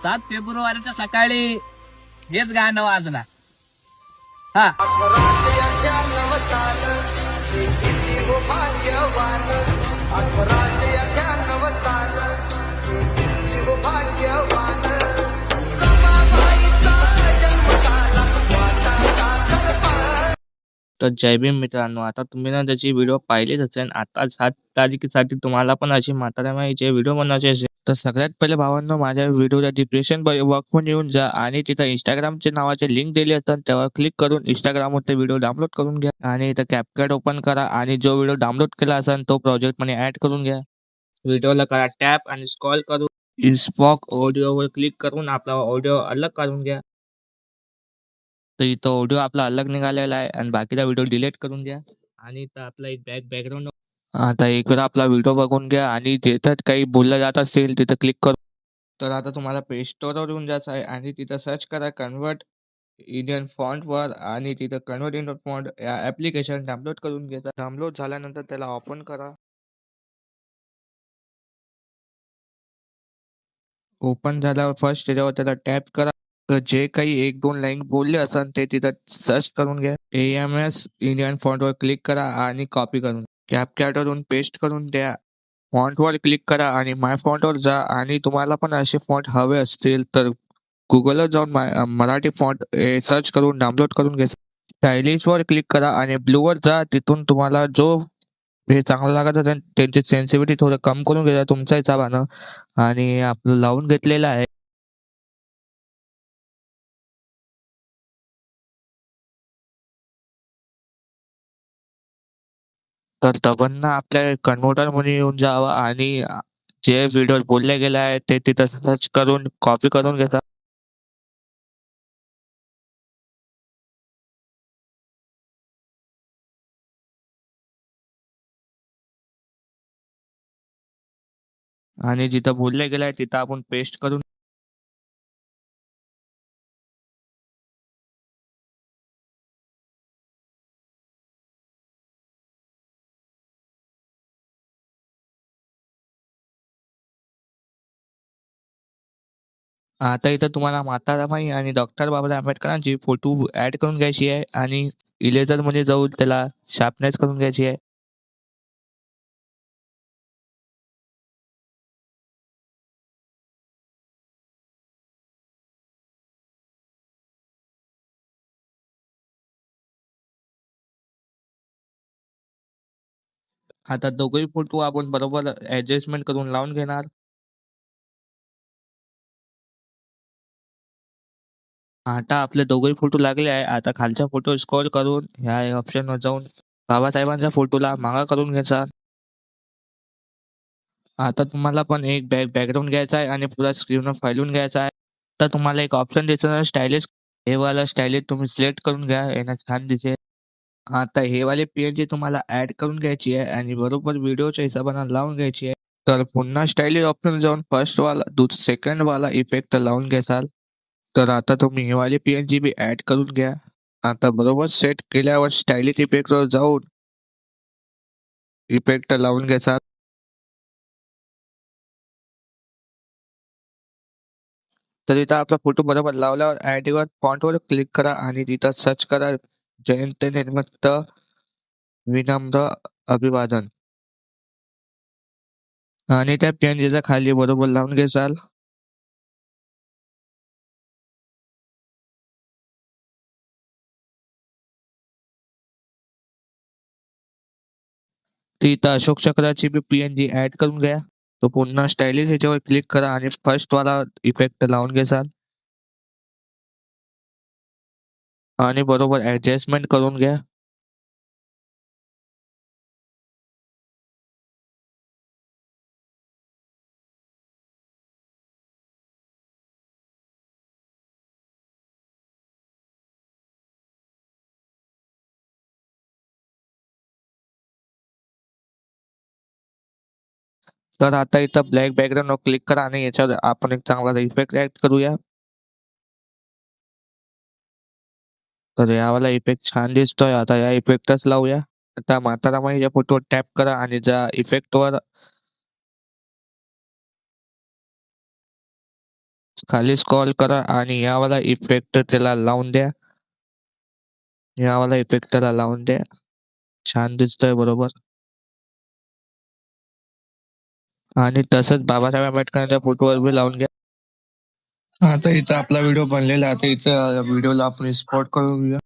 7 फेब्रुवारीच्या सकाळी हेच गाणं वाजणार. हा, तर जय भीम मित्रांनो. आता तुम्ही ना त्याची व्हिडिओ पाहिलीच असेल. आता 7 तारखेसाठी तुम्हाला पण अशी म्हाताऱ्या माईचे व्हिडिओ बनवायचे असेल तर सगळ्यात पहिले भावांनो, माझ्या व्हिडिओच्या डिस्क्रिप्शन बॉक्समध्ये येऊन जा आणि तिथं इंस्टाग्रामचे नावाचे लिंक दिली असेल त्यावर क्लिक करून इंस्टाग्रामवर ते व्हिडिओ डाउनलोड करून घ्या आणि इथं कॅपकट ओपन करा आणि जो व्हिडिओ डाउनलोड केला असेल तो प्रोजेक्ट मध्ये ऍड करून घ्या. व्हिडिओला करा टॅप आणि स्क्रॉल करून इन्स्पॉक ऑडिओवर क्लिक करून आपला ऑडिओ अलग करून घ्या. तर इथं ऑडिओ आपला अलग निघालेला आहे आणि बाकीचा व्हिडिओ डिलीट करून घ्या आणि इथं आपला एक बॅकग्राऊंड. आता एक वेळा आपला व्हिडिओ बघून घ्या आणि जिथं काही बोललं जात असेल तिथं क्लिक करू. तर आता तुम्हाला प्ले स्टोअरवर येऊन जायचं आहे आणि तिथं सर्च करा कन्वर्ट इंडियन फॉन्टवर आणि तिथं कन्वर्ट इंडियन फॉन्ट या ॲप्लिकेशन डाउनलोड करून घ्या. डाउनलोड झाल्यानंतर त्याला ओपन करा. ओपन झाल्यावर फर्स्ट त्याच्यावर त्याला टॅप करा. तर जे काही 1-2 लाईन बोलले असेल ते तिथं सर्च करून घ्या. AMS इंडियन फॉन्टवर क्लिक करा आणि कॉपी करून कॅपकॅटवरून पेस्ट करून द्या. फॉन्टवर क्लिक करा आणि माय फॉन्टवर जा आणि तुम्हाला पण असे फॉन्ट हवे असतील तर गुगलवर जाऊन मराठी फॉन्ट सर्च करून डाउनलोड करून घ्या. स्टायलिशवर क्लिक करा आणि ब्लूवर जा. तिथून तुम्हाला जो हे चांगलं लागत असेल त्यांची सेन्सिटिव्हिटी थोडं कम करून घ्या तुमच्या हिशोबानं आणि आपलं लावून घेतलेलं आहे. तर तबंना आपल्या कन्व्हर्टर मध्ये येऊन जावं आणि जे व्हिडिओ बोलले गेले आहे ते तिथं सर्च करून कॉपी करून घ्यायचा. आणि जिथं बोलले गेले आहे तिथं आपण पेस्ट करून. आता इथं तुम्हाला म्हातारामाई आणि डॉक्टर बाबासाहेब आंबेडकरांची फोटो ऍड करून घ्यायची आहे आणि इरेजर मध्ये जाऊन त्याला शार्पनेस करून घ्यायची आहे. आता दोघंही फोटो आपण बरोबर ऍडजस्टमेंट करून लावून घेणार. आता आपले दोघंही फोटो लागले आहे. आता खालच्या फोटो स्क्रॉल करून ह्या ऑप्शनवर जाऊन बाबासाहेबांच्या फोटोला मागा करून घ्यायचा. आता तुम्हाला पण एक बॅकग्राऊंड घ्यायचा आहे आणि पुरा स्क्रीनवर फैलून घ्यायचा आहे. तर तुम्हाला एक ऑप्शन दिसणार स्टायलिश. हे वाला स्टायलिश तुम्ही सिलेक्ट करून घ्या, यांना छान दिसेल. आता हे वाले PNG तुम्हाला ऍड करून घ्यायची आहे आणि बरोबर व्हिडिओच्या हिशोबाने लावून घ्यायची आहे. तर पुन्हा स्टायलिश ऑप्शन जाऊन फर्स्ट वाला सेकंड वाला इफेक्ट लावून घ्याल. तर आता तुम्ही हे वाले PNG बी ऍड करून घ्या. आता बरोबर सेट केल्यावर स्टायलिश इफेक्टवर जाऊन इफेक्ट लावून घ्यायचा. तर इथं आपला फोटो बरोबर लावल्यावर ऍडवर फॉन्टवर क्लिक करा आणि तिथं सर्च करा जयंत निर्मित विनम्र अभिवादन आणि त्या PNGचा खाली बरोबर लावून घ्याल. इथं अशोक चक्राची बी PNG ऍड करून घ्या. तो पुन्हा स्टायलिश ह्याच्यावर क्लिक करा आणि फर्स्ट वाला इफेक्ट लावून घ्याल आणि बरोबर ऍडजस्टमेंट करून घ्या. तर आता इथं ब्लॅक बॅकग्राऊंडवर क्लिक करा आणि याच्यावर आपण एक चांगला इफेक्ट ऍड करूया. तर यावाला इफेक्ट छान दिसतोय. आता या इफेक्टच लावूया. आता म्हातारामाईच्या फोटोवर टॅप करा आणि ज्या इफेक्टवर खाली स्क्रॉल करा आणि यावाला इफेक्ट त्याला लावून द्या. यावाला इफेक्ट त्याला लावून द्या. छान दिसतोय बरोबर. आणि तसंच बाबासाहेब आंबेडकरांच्या फोटोवर बी लावून घ्या. आता इथं आपला व्हिडिओ बनलेला आहे. आता इथं व्हिडिओला आपण एक्सपोर्ट करून घेऊया.